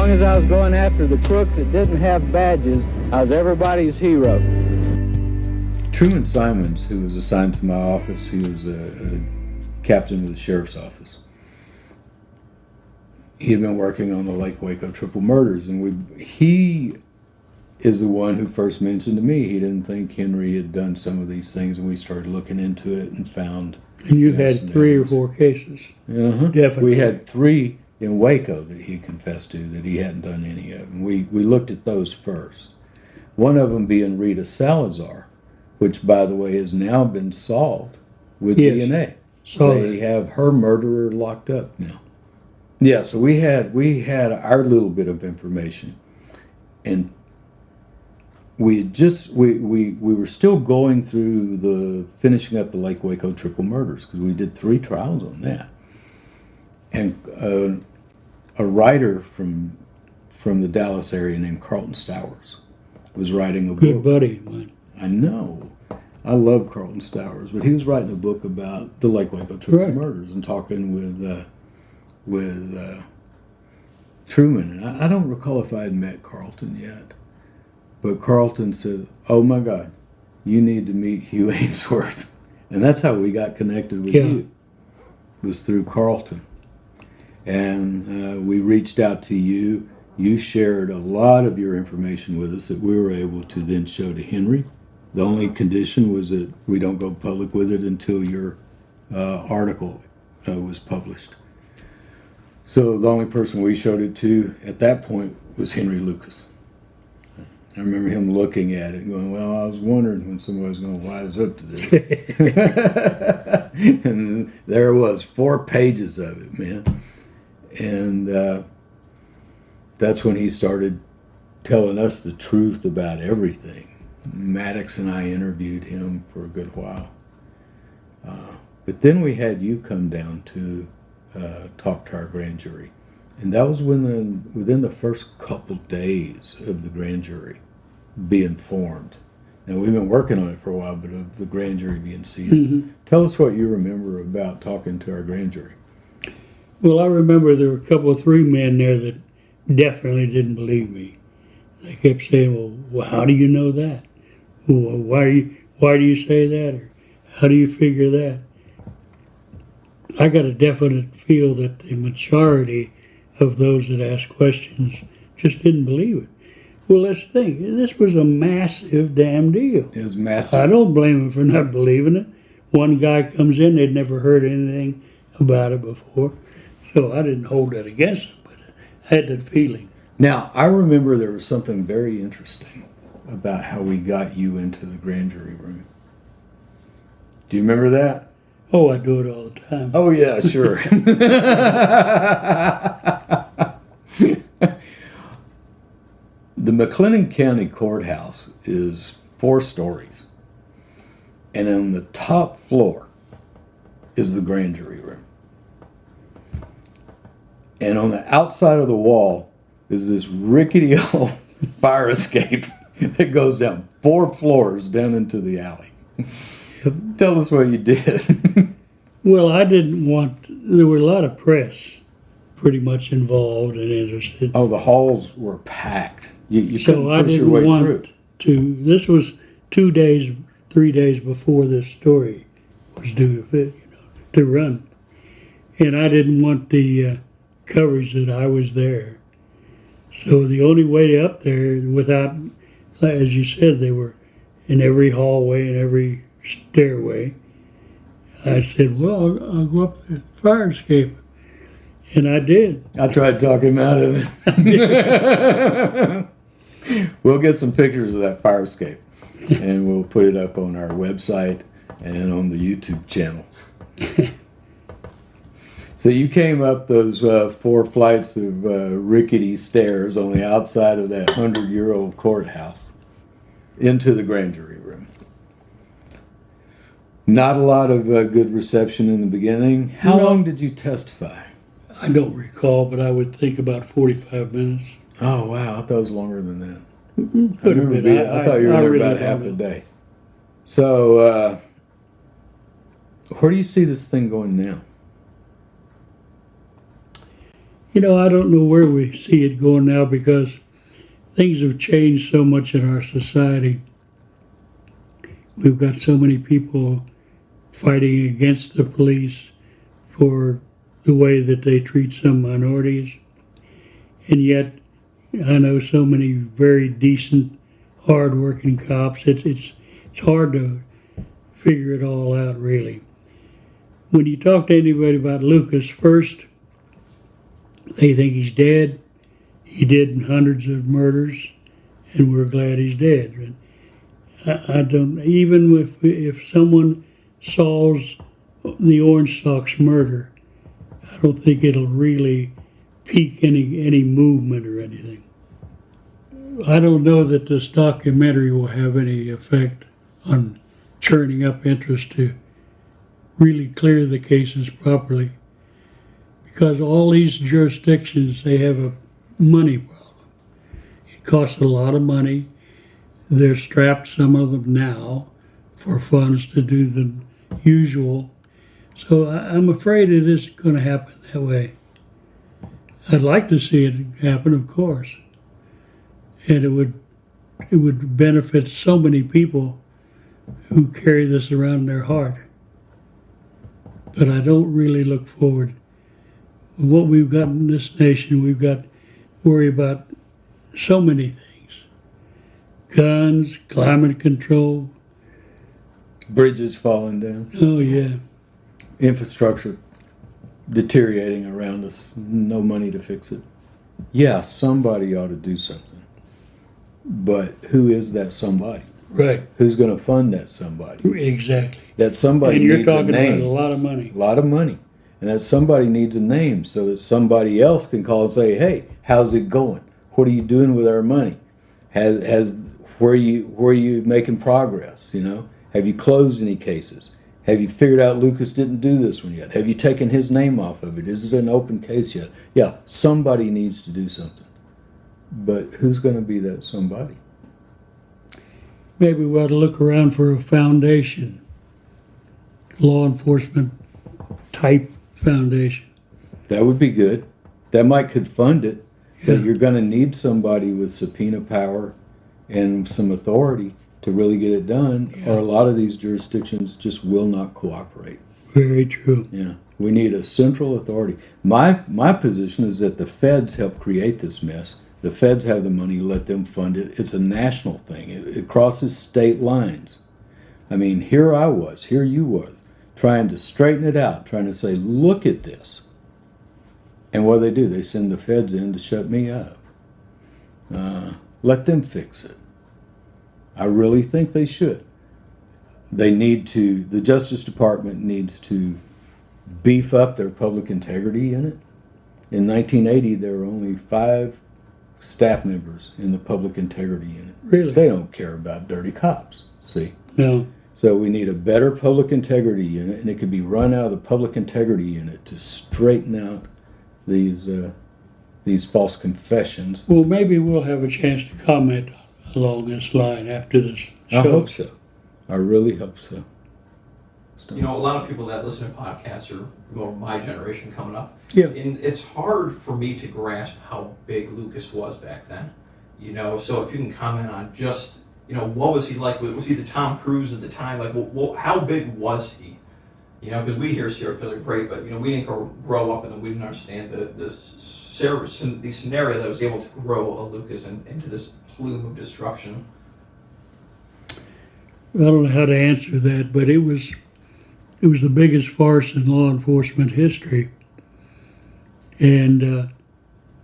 long as I was going after the crooks that didn't have badges, I was everybody's hero. Truman Simons, who was assigned to my office, he was a captain of the sheriff's office. He had been working on the Lake Waco triple murders, and he is the one who first mentioned to me he didn't think Henry had done some of these things, and we started looking into it and found. And you had 3 or 4 cases. Definitely. We had 3 in Waco that he confessed to that he hadn't done any of them. We looked at those first. One of them being Rita Salazar, which, by the way, has now been solved with DNA. They have her murderer locked up now. Yeah, so we had our little bit of information, and we were still going through finishing up the Lake Waco triple murders, because we did 3 trials on that. And a writer from the Dallas area named Carlton Stowers was writing a book. Good buddy of mine. I know. I love Carlton Stowers, but he was writing a book about the Lake Waco triple murders and talking with Truman. And I don't recall if I had met Carlton yet, but Carlton said, "Oh my God, you need to meet Hugh Aynesworth," and that's how we got connected with you. It was through Carlton, and we reached out to you. You shared a lot of your information with us that we were able to then show to Henry. The only condition was that we don't go public with it until your article was published. So the only person we showed it to at that point was Henry Lucas. I remember him looking at it and going, "Well, I was wondering when somebody was going to wise up to this." And there it was, 4 pages of it, man. And that's when he started telling us the truth about everything. Maddox and I interviewed him for a good while. But then we had you come down to talk to our grand jury. And that was within the first couple days of the grand jury being formed. Now, we've been working on it for a while, but of the grand jury being seated. Mm-hmm. Tell us what you remember about talking to our grand jury. Well, I remember there were a couple of 3 men there that definitely didn't believe me. They kept saying, well, how do you know that? Well, why do you say that? Or how do you figure that? I got a definite feel that the majority of those that asked questions just didn't believe it. Well, let's think. This was a massive damn deal. It was massive. I don't blame them for not believing it. One guy comes in, they'd never heard anything about it before. So I didn't hold that against them, but I had that feeling. Now, I remember there was something very interesting about how we got you into the grand jury room. Do you remember that? Oh, I do it all the time. Oh, yeah, sure. The Mclennan County Courthouse is 4 stories. And on the top floor is the grand jury room. And on the outside of the wall is this rickety old fire escape that goes down 4 floors down into the alley. Tell us what you did. Well, I didn't want, there were a lot of press pretty much involved and interested. Oh, the halls were packed. You so I didn't want to, this was 2 days, 3 days before this story was due to run. And I didn't want the coverage that I was there. So the only way up there without, as you said, they were in every hallway and every stairway. I said, well, I'll go up the fire escape. And I did. I tried to talk him out of it. We'll get some pictures of that fire escape, and we'll put it up on our website and on the YouTube channel. So you came up those 4 flights of rickety stairs on the outside of that 100-year-old courthouse into the grand jury room. Not a lot of good reception in the beginning. How long did you testify? I don't recall, but I would think about 45 minutes. Oh, wow. I thought it was longer than that. Could have been. I thought you were there really about half a day. So, where do you see this thing going now? I don't know where we see it going now because things have changed so much in our society. We've got so many people fighting against the police for the way that they treat some minorities. And yet, I know so many very decent, hard-working cops. It's hard to figure it all out, really. When you talk to anybody about Lucas, first, they think he's dead. He did hundreds of murders, and we're glad he's dead. I don't, even if someone solves the Orange Sox murder, I don't think it'll really pique any movement or anything. I don't know that this documentary will have any effect on churning up interest to really clear the cases properly, because all these jurisdictions, they have a money problem. It costs a lot of money. They're strapped, some of them now, for funds to do the usual. So I'm afraid it isn't going to happen that way. I'd like to see it happen, of course. And it would benefit so many people who carry this around in their heart. But I don't really look forward. What we've got in this nation, we've got to worry about so many things. Guns, climate control. Bridges falling down. Oh, yeah. Infrastructure deteriorating around us. No money to fix it. Yeah, somebody ought to do something. But who is that somebody? Right. Who's going to fund that somebody? Exactly. That somebody And you're needs a talking name. about a lot of money. A lot of money. And that somebody needs a name so that somebody else can call and say, hey, how's it going? What are you doing with our money? Where are you making progress? Have you closed any cases? Have you figured out Lucas didn't do this one yet? Have you taken his name off of it? Is it an open case yet? Yeah, somebody needs to do something. But who's going to be that somebody? Maybe we ought to look around for a foundation, law enforcement type foundation. That would be good. That could fund it. Yeah. But you're going to need somebody with subpoena power and some authority to really get it done, or a lot of these jurisdictions just will not cooperate. Very true. Yeah, we need a central authority. My position is that the feds help create this mess. The feds have the money, let them fund it. It's a national thing. It crosses state lines. I mean, here you were, trying to straighten it out, trying to say, look at this. And what do? They send the feds in to shut me up. Let them fix it. I really think they should. The Justice Department needs to beef up their public integrity unit. In 1980, there were only 5 staff members in the public integrity unit. Really? They don't care about dirty cops, see? No. So we need a better public integrity unit, and it could be run out of the public integrity unit to straighten out these false confessions. Well, maybe we'll have a chance to comment along this line after this show. I hope so. I really hope so. A lot of people that listen to podcasts are more my generation coming up. Yeah. And it's hard for me to grasp how big Lucas was back then. So if you can comment on just, what was he like? Was he the Tom Cruise at the time? Like, how big was he? Because we hear serial killer great, but, we didn't grow up and we didn't understand the scenario that was able to grow a Lucas into this plume of destruction. I don't know how to answer that, but it was the biggest farce in law enforcement history. And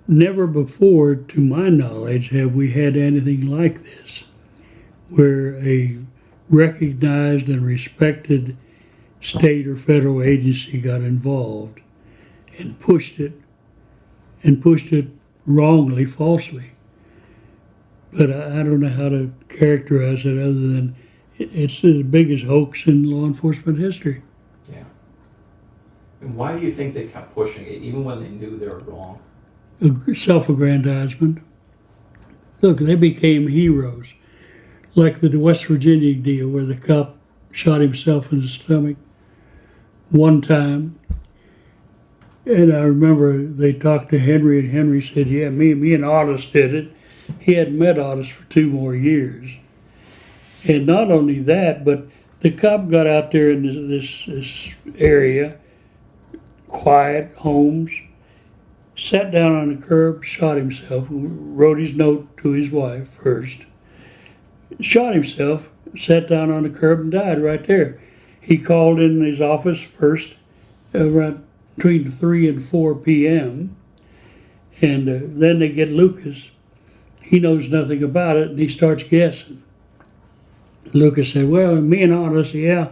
never before, to my knowledge, have we had anything like this, where a recognized and respected state or federal agency got involved and pushed it wrongly, falsely. But I don't know how to characterize it other than it's the biggest hoax in law enforcement history. Yeah. And why do you think they kept pushing it, even when they knew they were wrong? Self-aggrandizement. Look, they became heroes. Like the West Virginia deal where the cop shot himself in the stomach one time. And I remember they talked to Henry, and Henry said, yeah, me and Otis did it. He hadn't met Otis for 2 more years. And not only that, but the cop got out there in this area, quiet homes, sat down on the curb, shot himself, wrote his note to his wife first, shot himself, sat down on the curb and died right there. He called in his office first around between 3 and 4 p.m. And then they get Lucas. He knows nothing about it, and he starts guessing. Lucas said, well, me and Otis, yeah,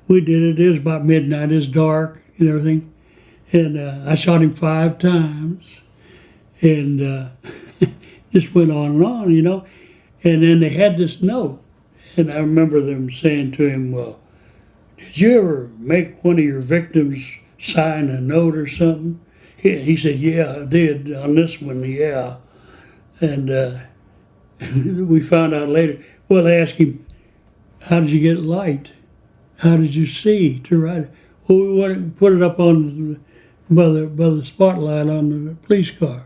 we did it. It was about midnight. It's dark and everything. And I shot him 5 times. And just went on, you know. And then they had this note. And I remember them saying to him, well, did you ever make one of your victims sign a note or something? He said, yeah, I did on this one, yeah. And we found out later. Well, they asked him, how did you get light? How did you see to write it? Well, we wanted to put it up on by the spotlight on the police car.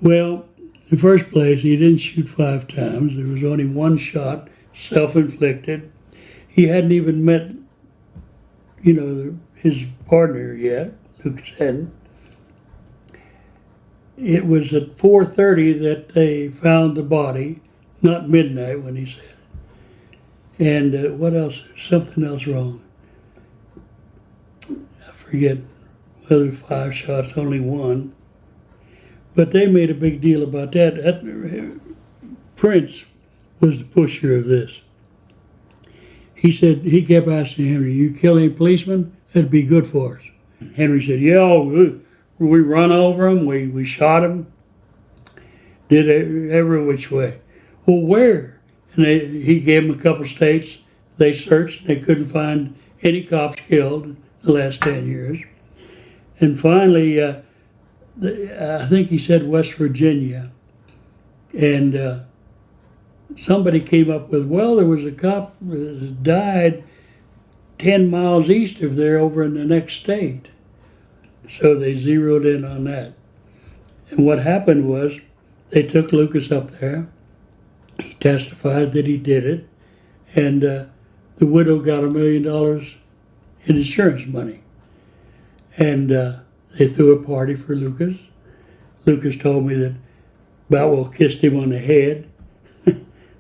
Well, in the first place, he didn't shoot 5 times. There was only 1 shot, self-inflicted. He hadn't even met, you know, his partner yet. Lucas hadn't. It was at 4:30 that they found the body, not midnight when he said it. And what else? Something else wrong. I forget whether 5 shots, only 1. But they made a big deal about that. Prince was the pusher of this. He said, he kept asking Henry, you kill any policeman? That'd be good for us. Henry said, yeah, we run over him, we shot him, did it every which way. Well, where? And he gave them a couple states. They searched, they couldn't find any cops killed in the last 10 years. And finally, I think he said West Virginia. And somebody came up with, well, there was a cop that died 10 miles east of there over in the next state. So they zeroed in on that. And what happened was they took Lucas up there. He testified that he did it. And the widow got $1 million in insurance money. And they threw a party for Lucas. Lucas told me that Boutwell kissed him on the head,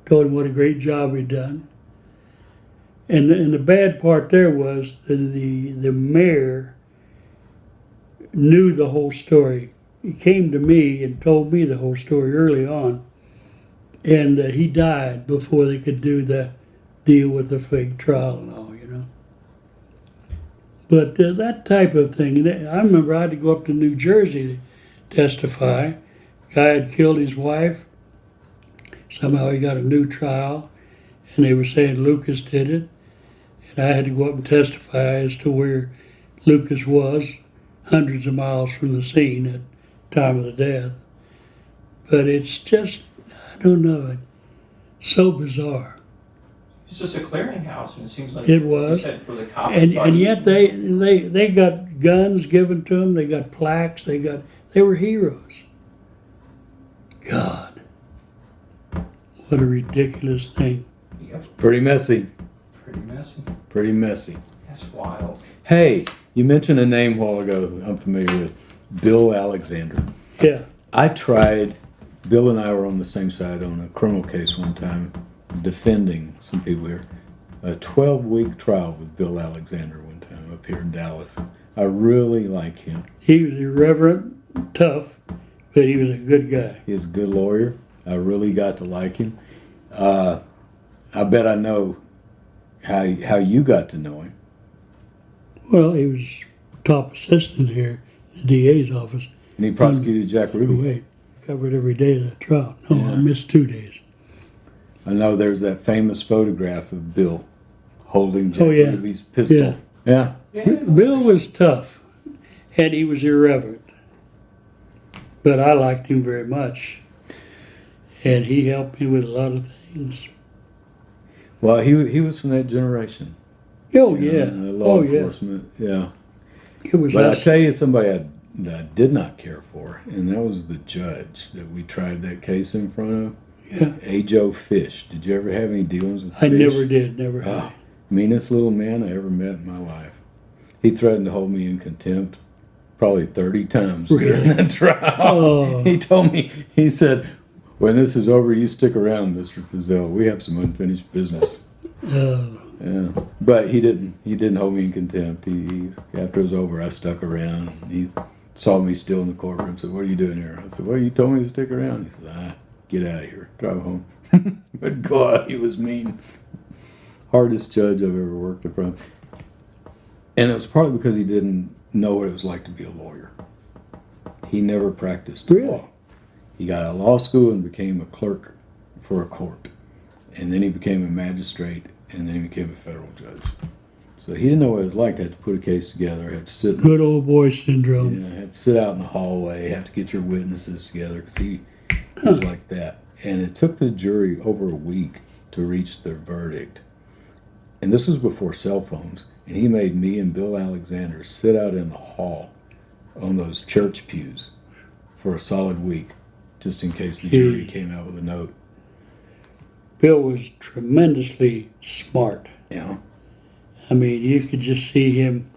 told him what a great job he'd done. And the bad part there was that the mayor knew the whole story. He came to me and told me the whole story early on. And he died before they could do the deal with the fake trial and all, you know. But that type of thing, I remember I had to go up to New Jersey to testify. Guy had killed his wife. Somehow he got a new trial, and they were saying Lucas did it. And I had to go up and testify as to where Lucas was, hundreds of miles from the scene at the time of the death. But it's just, I don't know, it's so bizarre. It's just a clearinghouse, and it seems like It was. you said for the cops. And yet they got guns given to them, they got plaques, they were heroes. God, what a ridiculous thing. Yep. Pretty messy. Pretty messy. Pretty messy. That's wild. Hey, you mentioned a name a while ago I'm familiar with, Bill Alexander. Yeah. Bill and I were on the same side on a criminal case one time, defending some people here. A 12-week trial with Bill Alexander one time up here in Dallas. I really like him. He was irreverent, tough, but he was a good guy. He's a good lawyer. I really got to like him. I bet I know how you got to know him. Well, he was top assistant here in the DA's office. And he prosecuted Jack Ruby. Wait, covered every day of that trial. No, Yeah. I missed 2 days. I know there's that famous photograph of Bill holding Jack Oh, yeah. Ruby's pistol. Yeah. Bill was tough, and he was irreverent. But I liked him very much. And he helped me with a lot of things. Well, he was from that generation. Oh, You yeah. know, the law Oh, yeah. enforcement. Yeah. It was But I us. tell you, somebody that I did not care for, and that was the judge that we tried that case in front of. Yeah. A. Joe Fish. Did you ever have any dealings with I Fish? never did, never had. Oh, meanest little man I ever met in my life. He threatened to hold me in contempt probably 30 times Really? during that trial. Oh. He told me, he said, when this is over, you stick around, Mr. Feazell. We have some unfinished business. Yeah. But he didn't hold me in contempt. He after it was over, I stuck around. He saw me still in the courtroom, said, "What are you doing here?" I said, "Well, you told me to stick around." He said, "Get out of here. Drive home." But God, he was mean. Hardest judge I've ever worked in front of. And it was partly because he didn't know what it was like to be a lawyer. He never practiced Really? law. He got out of law school and became a clerk for a court. And then he became a magistrate, and then he became a federal judge. So he didn't know what it was like to have to put a case together, have to sit Good old boy syndrome. have to sit out in the hallway, have to get your witnesses together, because he was like that. And it took the jury over a week to reach their verdict. And this was before cell phones. And he made me and Bill Alexander sit out in the hall on those church pews for a solid week, just in case the jury Jeez. came out with a note. Bill was tremendously smart. Yeah. I mean, you could just see him,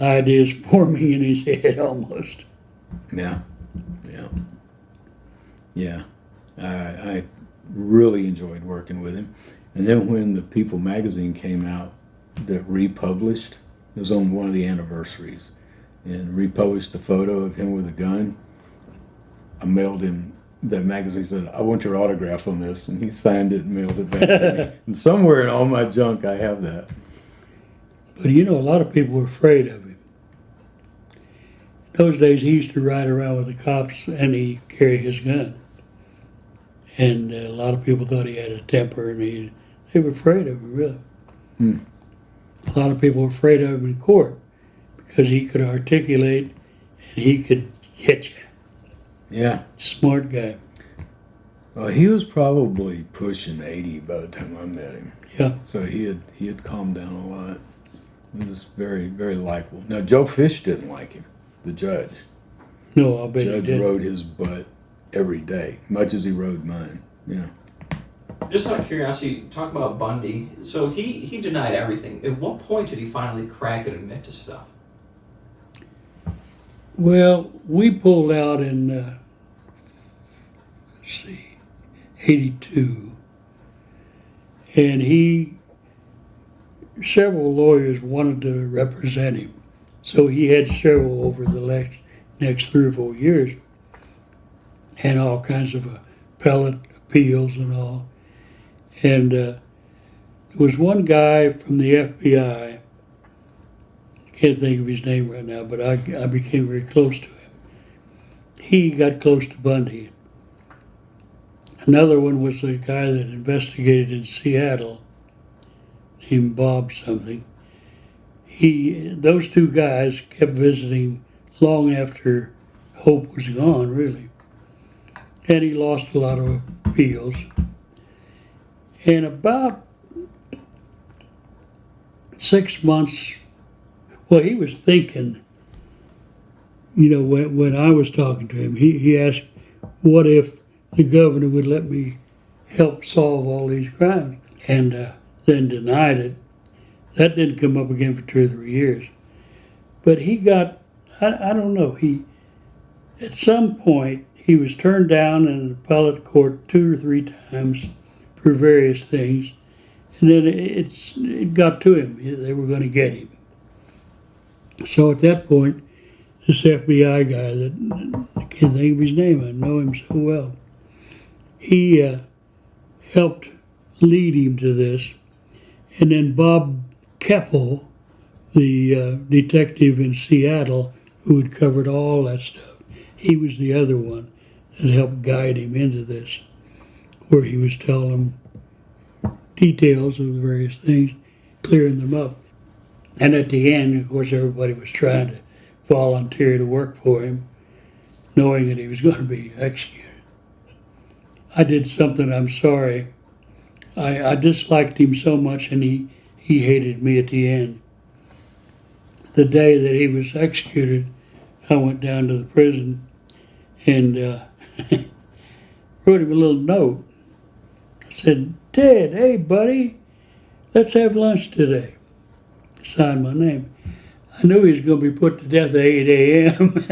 ideas forming in his head almost. Yeah. Yeah. Yeah. I really enjoyed working with him. And then when the People magazine came out that republished, it was on one of the anniversaries, and republished the photo of him with a gun, I mailed him that magazine, said, "I want your autograph on this," and he signed it and mailed it back to me. And somewhere in all my junk I have that. But you know, a lot of people were afraid of him. In those days, he used to ride around with the cops and he carry his gun. And a lot of people thought he had a temper, and they were afraid of him, really. Hmm. A lot of people were afraid of him in court because he could articulate and he could get you. Yeah. Smart guy. Well, he was probably pushing 80 by the time I met him. Yeah. So he had calmed down a lot. He was very, very likable. Now, Joe Fish didn't like him, the judge. No, I bet he Judge did. rode his butt every day, much as he rode mine. Yeah. Just out of curiosity, talk about Bundy. So he denied everything. At what point did he finally crack and admit to stuff? Well, we pulled out in, let's see, 82. And several lawyers wanted to represent him. So he had several over the next 3 or 4 years. And all kinds of appellate appeals and all. And there was one guy from the FBI, I can't think of his name right now, but I became very close to him. He got close to Bundy. Another one was the guy that investigated in Seattle, named Bob something. Those two guys kept visiting long after Hope was gone, really. And he lost a lot of appeals. And about 6 months, well, he was thinking, you know, when I was talking to him, he asked, what if the governor would let me help solve all these crimes? And then denied it. That didn't come up again for 2 or 3 years. But he got, I don't know, at some point, he was turned down in an appellate court 2 or 3 times for various things. And then it got to him. They were going to get him. So at that point, this FBI guy that I can't think of his name, I know him so well, he helped lead him to this. And then Bob Keppel, the detective in Seattle who had covered all that stuff, he was the other one that helped guide him into this, where he was telling him details of the various things, clearing them up. And at the end, of course, everybody was trying to volunteer to work for him, knowing that he was going to be executed. I did something, I'm sorry. I disliked him so much, and he hated me at the end. the day that he was executed, I went down to the prison and wrote him a little note. I said, Ted, hey buddy, let's have lunch today. Signed my name. I knew he was going to be put to death at 8 a.m.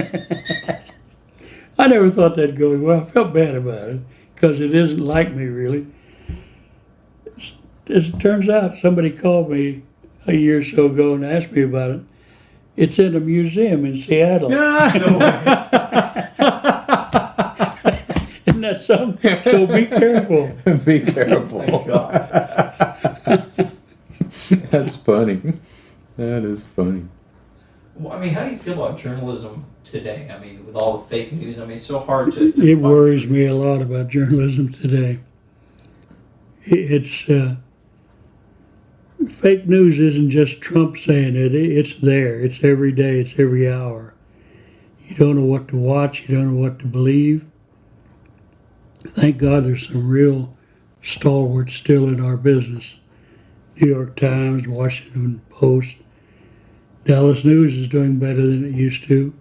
I never thought that'd go well. I felt bad about it because it isn't like me really. As it turns out, somebody called me a year or so ago and asked me about it. It's in a museum in Seattle. Isn't that something? So be careful. Be careful. Oh my God. That's funny. That is funny. Well, I mean, how do you feel about journalism today? I mean, with all the fake news, I mean, it's so hard to It worries me a lot about journalism today. It's fake news isn't just Trump saying it. It's there. It's every day. It's every hour. You don't know what to watch. You don't know what to believe. Thank God there's some real stalwarts still in our business. New York Times, Washington Post. Dallas News is doing better than it used to.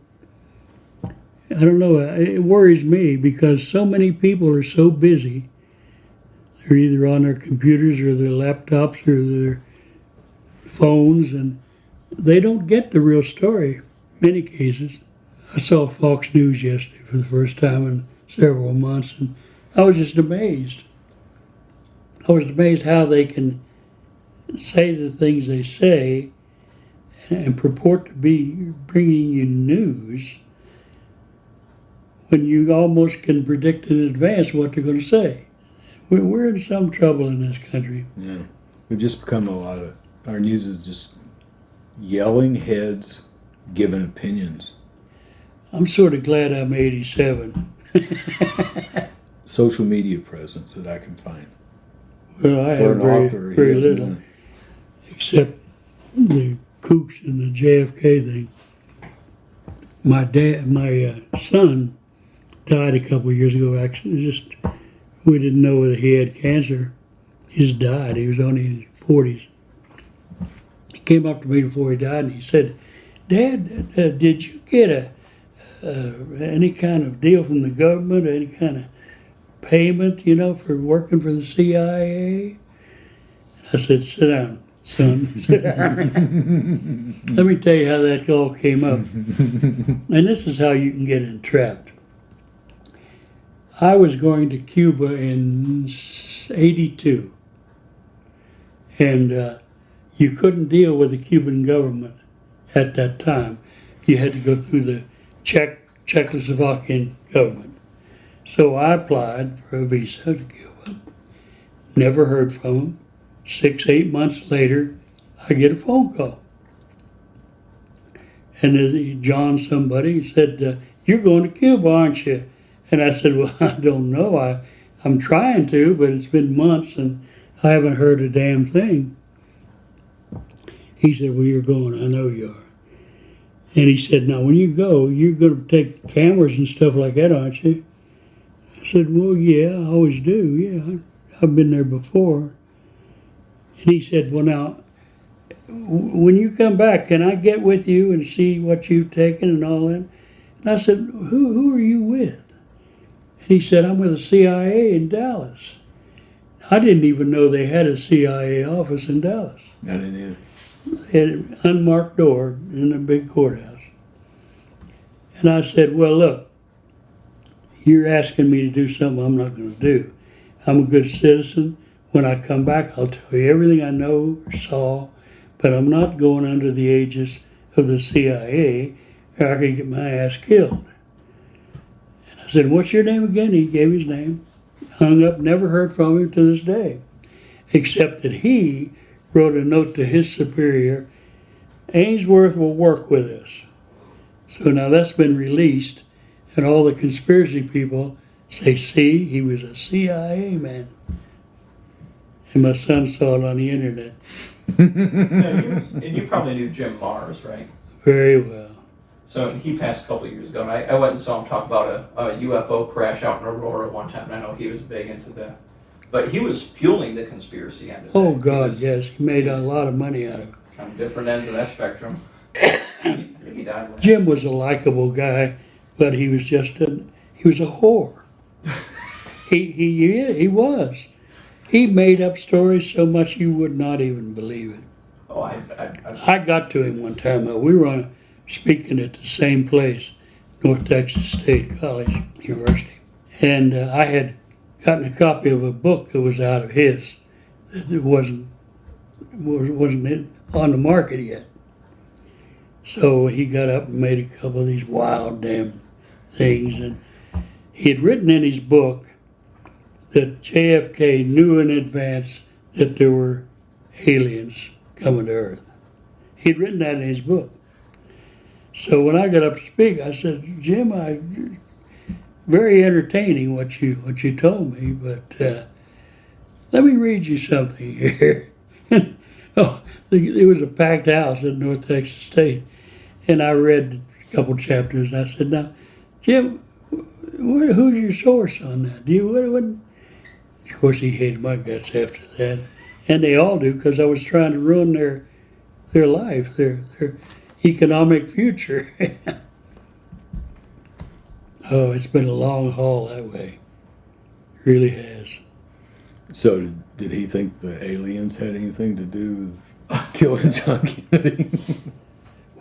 I don't know. It worries me because so many people are so busy. They're either on their computers or their laptops or their phones, and they don't get the real story in many cases. I saw Fox News yesterday for the first time in several months, and I was just amazed. I was amazed how they can say the things they say and purport to be bringing you news when you almost can predict in advance what they're going to say. We're in some trouble in this country. Yeah. We've just become our news is just yelling heads, giving opinions. I'm sort of glad I'm 87. Social media presence that I can find. Well, I For have an author, very he has little, none. except the kooks and the JFK thing. My son died a couple of years ago. Actually, we didn't know whether he had cancer. He just died. He was only in his 40s. He came up to me before he died and he said, "Dad, did you get any kind of deal from the government, any kind of payment, for working for the CIA?" I said, "Sit down, son, sit down." Let me tell you how that all came up. And this is how you can get entrapped. I was going to Cuba in '82, and you couldn't deal with the Cuban government at that time. You had to go through the Czechoslovakian government. So I applied for a visa to Cuba. Never heard from them. 6-8 months later, I get a phone call. And John somebody said, "You're going to Cuba, aren't you?" And I said, "Well, I don't know. I'm trying to, but it's been months and I haven't heard a damn thing." He said, "Well, you're going. I know you are." And he said, "Now, when you go, you're going to take cameras and stuff like that, aren't you?" I said, "Well, yeah, I always do. Yeah, I've been there before." And he said, "Well, now, when you come back, can I get with you and see what you've taken and all that?" And I said, Who are you with?" And he said, "I'm with the CIA in Dallas." I didn't even know they had a CIA office in Dallas. I didn't either. They had an unmarked door in a big courthouse. And I said, "Well, look, you're asking me to do something I'm not going to do. I'm a good citizen. When I come back, I'll tell you everything I know or saw, but I'm not going under the aegis of the CIA or I could get my ass killed." And I said, "What's your name again?" He gave his name. Hung up, never heard from him to this day, except that he wrote a note to his superior, "Aynesworth will work with us." So now that's been released, and all the conspiracy people say, "See, he was a CIA man." And my son saw it on the internet. And you probably knew Jim Mars, right? Very well. So he passed a couple of years ago, and I went and saw him talk about a UFO crash out in Aurora one time, and I know he was big into that. But he was fueling the conspiracy end of it. Oh, God, yes. He made a lot of money out of it. On different ends of that spectrum. I think he died last. Jim was a likable guy, but he was he was a whore. He was. He made up stories so much you would not even believe it. Oh, I got to him one time. We were speaking at the same place, North Texas State College University, and I had gotten a copy of a book that was out of his that wasn't on the market yet. So he got up and made a couple of these wild damn things, and he had written in his book that JFK knew in advance that there were aliens coming to Earth. He'd written that in his book. So when I got up to speak, I said, Jim, very entertaining what you told me, but let me read you something here. It was a packed house at North Texas State, and I read a couple chapters, and I said, now, Jim, who's your source on that? Of course, he hated my guts after that, and they all do, because I was trying to ruin their life, their economic future. Oh, it's been a long haul that way. It really has. So did he think the aliens had anything to do with killing John Kennedy?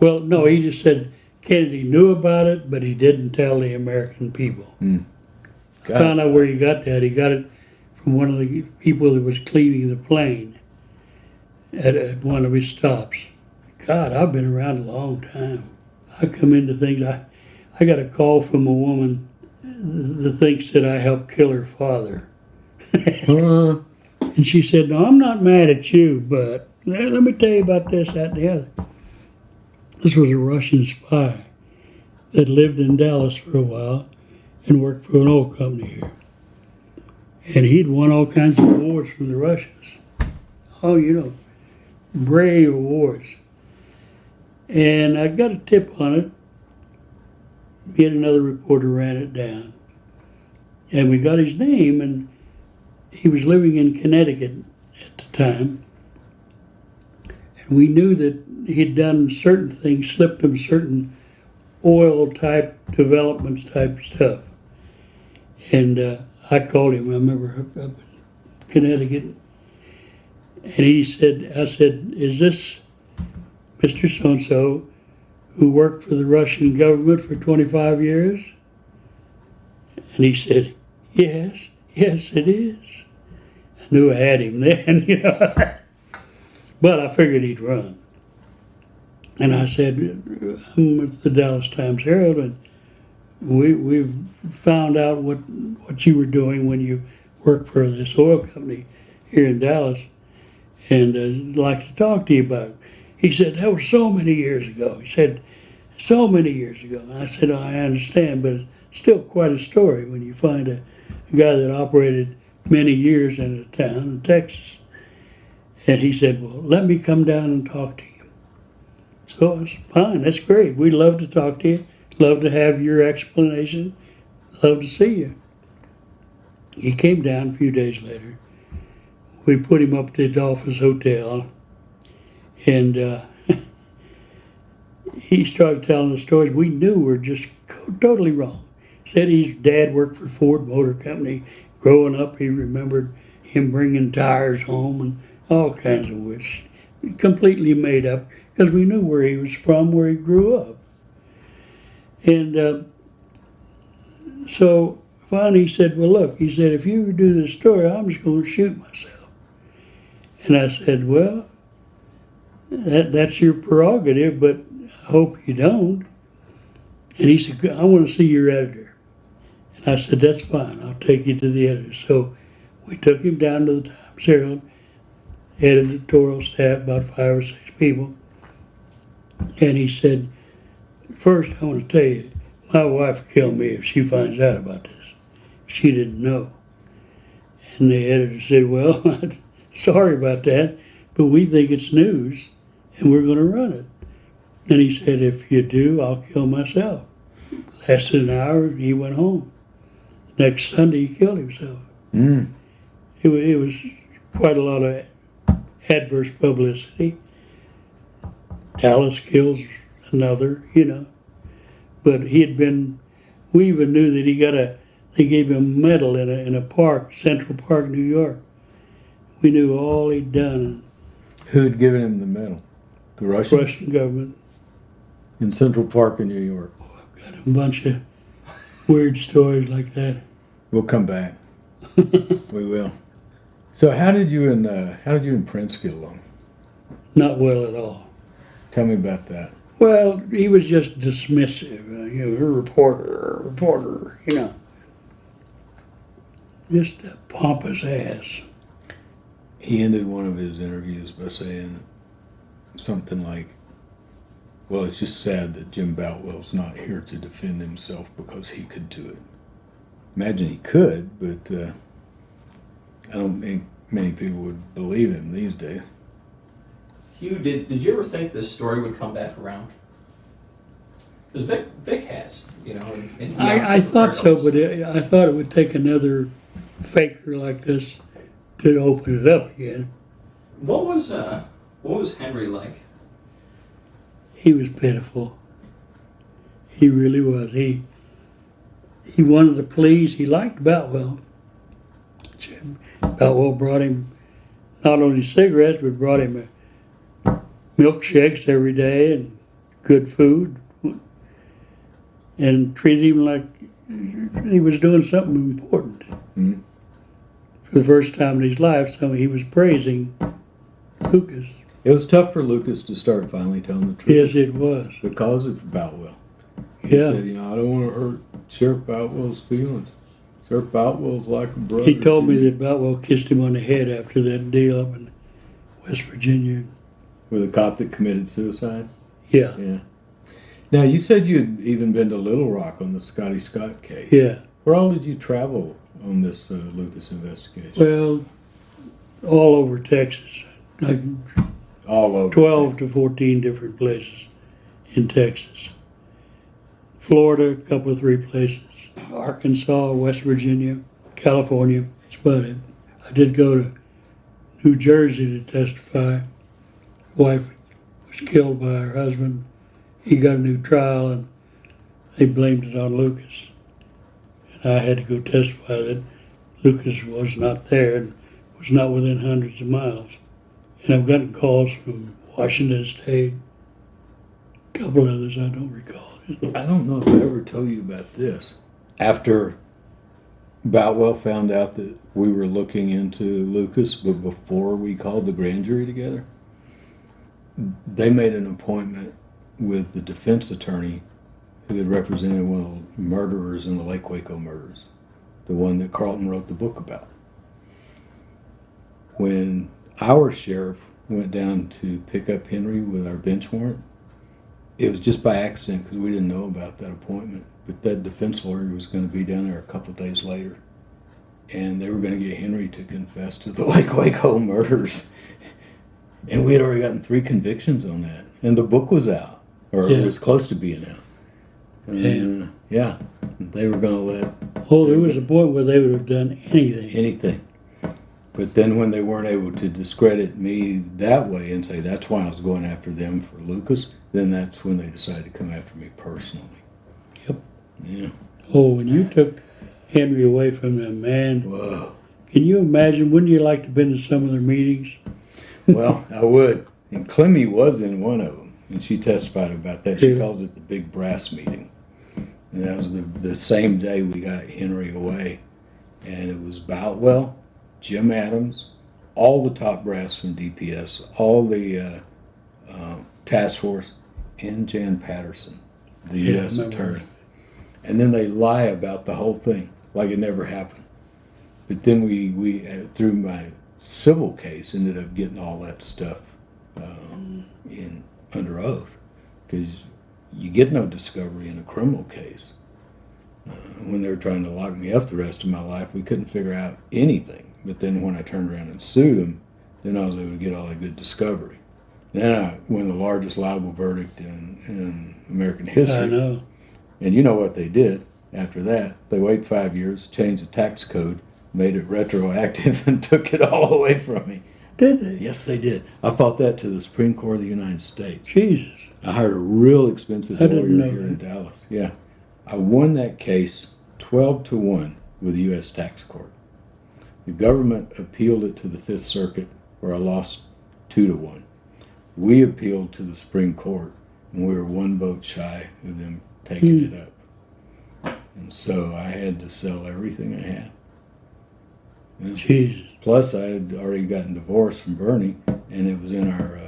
Well, no, he just said Kennedy knew about it, but he didn't tell the American people. I found out where he got that. He got it from one of the people that was cleaning the plane at one of his stops. God, I've been around a long time. I come into things. I got a call from a woman that thinks that I helped kill her father. And she said, no, I'm not mad at you, but let me tell you about this, that, and the other. This was a Russian spy that lived in Dallas for a while and worked for an oil company here. And he'd won all kinds of awards from the Russians. Oh, brave awards. And I got a tip on it. Me and another reporter ran it down. And we got his name, and he was living in Connecticut at the time. And we knew that he'd done certain things, slipped him certain oil-type developments type stuff. And I called him, I remember, up in Connecticut. And I said, is this Mr. So-and-so who worked for the Russian government for 25 years? And he said, yes, it is. I knew I had him then, But I figured he'd run. And I said, I'm with the Dallas Times-Herald, and we've found out what you were doing when you worked for this oil company here in Dallas, and I'd like to talk to you about it. He said, that was so many years ago. He said, so many years ago. And I said, I understand, but it's still quite a story when you find a guy that operated many years in a town in Texas. And he said, well, let me come down and talk to you. So I said, fine, that's great. We'd love to talk to you. Love to have your explanation. Love to see you. He came down a few days later. We put him up at the Adolphus Hotel, and he started telling the stories we knew were just totally wrong. Said his dad worked for Ford Motor Company. Growing up, he remembered him bringing tires home and all kinds of which completely made up, because we knew where he was from, where he grew up. And so finally he said, well, look, he said, if you do this story, I'm just going to shoot myself. And I said, well, that's your prerogative, but I hope you don't. And he said, I want to see your editor. And I said, that's fine, I'll take you to the editor. So we took him down to the Times-Herald, editorial staff, about 5 or 6 people. And he said, first, I want to tell you, my wife will kill me if she finds out about this. She didn't know. And the editor said, well, sorry about that, but we think it's news, and we're going to run it. And he said, if you do, I'll kill myself. Lasted an hour, and he went home. Next Sunday, he killed himself. It was quite a lot of adverse publicity. Dallas kills another, you know. But he had been, we even knew that they gave him a medal in a park, Central Park, New York. We knew all he'd done. Who had given him the medal? The Russians? Russian government. In Central Park in New York. Got a bunch of weird stories like that. We'll come back. We will. So how did you and Prince get along? Not well at all. Tell me about that. Well, he was just dismissive. You know, a reporter, you know. Just a pompous ass. He ended one of his interviews by saying something like, well, it's just sad that Jim Boutwell's not here to defend himself because he could do it. Imagine he could, but I don't think many people would believe him these days. Hugh, did you ever think this story would come back around? Because Vic has, you know. And he I thought so, but I thought it would take another faker like this to open it up again. What was Henry like? He was pitiful. He really was. He wanted to please. He liked Boutwell. Boutwell brought him not only cigarettes, but brought him milkshakes every day and good food, and treated him like he was doing something important. Mm-hmm. For the first time in his life, so he was praising Lucas. It was tough for Lucas to start finally telling the truth. Yes, it was. Because of Boutwell. He Yeah. said, I don't want to hurt Sheriff Boutwell's feelings. Sheriff Boutwell's like a brother. He told to me me. that Boutwell kissed him on the head after that deal up in West Virginia. With a cop that committed suicide? Yeah, Yeah. Now, you said you'd even been to Little Rock on the Scotty Scott case. yeah. Where all did you travel on this Lucas investigation? Well, all over Texas. Like All over 12 Texas. to 14 different places in Texas. Florida, a couple of 3 places. Arkansas, West Virginia, California. That's about it. I did go to New Jersey to testify. Wife was killed by her husband. He got a new trial and they blamed it on Lucas. And I had to go testify that Lucas was not there and was not within hundreds of miles. And I've gotten calls from Washington State, a couple others I don't recall. I don't know if I ever told you about this. After Boutwell found out that we were looking into Lucas, but before we called the grand jury together, they made an appointment with the defense attorney who had represented one of the murderers in the Lake Waco murders, the one that Carlton wrote the book about. When our sheriff went down to pick up Henry with our bench warrant, it was just by accident because we didn't know about that appointment. But that defense lawyer was going to be down there a couple of days later. And they were going to get Henry to confess to the Lake Waco murders. And we had already gotten 3 convictions on that. And the book was out, or it was close to being out. And, yeah, they were going to let... Oh, there was a point where they would have done anything. Anything. But then when they weren't able to discredit me that way and say that's why I was going after them for Lucas, then that's when they decided to come after me personally. Yep. Yeah. Oh, when you took Henry away from them, man. Whoa. Can you imagine? Wouldn't you like to have been to some of their meetings? Well, I would. And Clemmy was in one of them, and she testified about that. She calls it the big brass meeting. And that was the same day we got Henry away. And it was Boutwell, Jim Adams, all the top brass from DPS, all the task force, and Jan Patterson, the U.S. attorney. And then they lie about the whole thing, like it never happened. But then we through my civil case, ended up getting all that stuff in under oath, because you get no discovery in a criminal case. When they were trying to lock me up the rest of my life, we couldn't figure out anything. But then when I turned around and sued them, then I was able to get all that good discovery. Then I won the largest liable verdict in American history. I know. And you know what they did after that? They waited 5 years, changed the tax code, made it retroactive, and took it all away from me. Did they? Yes, they did. I fought that to the Supreme Court of the United States. Jesus. I hired a real expensive I lawyer didn't know here in that. Dallas. Yeah. I won that case 12-1 with the U.S. Tax Court. The government appealed it to the Fifth Circuit, where I lost 2-1. We appealed to the Supreme Court, and we were one vote shy of them taking it up. And so I had to sell everything I had. Yeah. Jesus. Plus, I had already gotten divorced from Bernie, and it was in our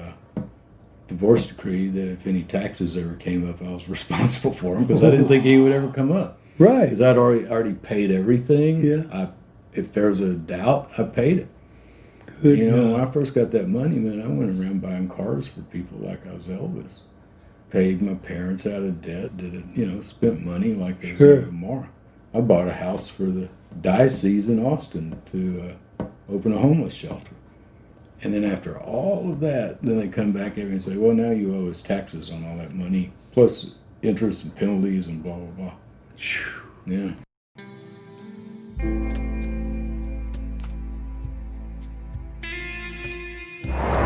divorce decree that if any taxes ever came up, I was responsible for them, because I didn't think he would ever come up. Right. Because I'd already paid everything. Yeah. If there was a doubt, I paid it. Good You know, God. when I first got that money, man, I went around buying cars for people like I was Elvis. Paid my parents out of debt, did it, you know, spent money like there's Sure. no tomorrow. I bought a house for the diocese in Austin to open a homeless shelter. And then after all of that, then they come back at me and say, well, now you owe us taxes on all that money, plus interest and penalties and blah, blah, blah. Yeah.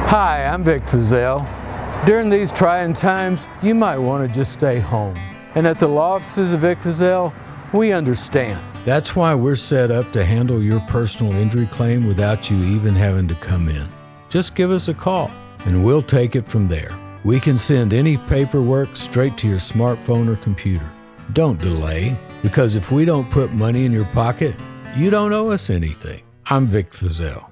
Hi, I'm Vic Feazell. During these trying times, you might want to just stay home. And at the law offices of Vic Feazell, we understand. That's why we're set up to handle your personal injury claim without you even having to come in. Just give us a call, and we'll take it from there. We can send any paperwork straight to your smartphone or computer. Don't delay, because if we don't put money in your pocket, you don't owe us anything. I'm Vic Feazell.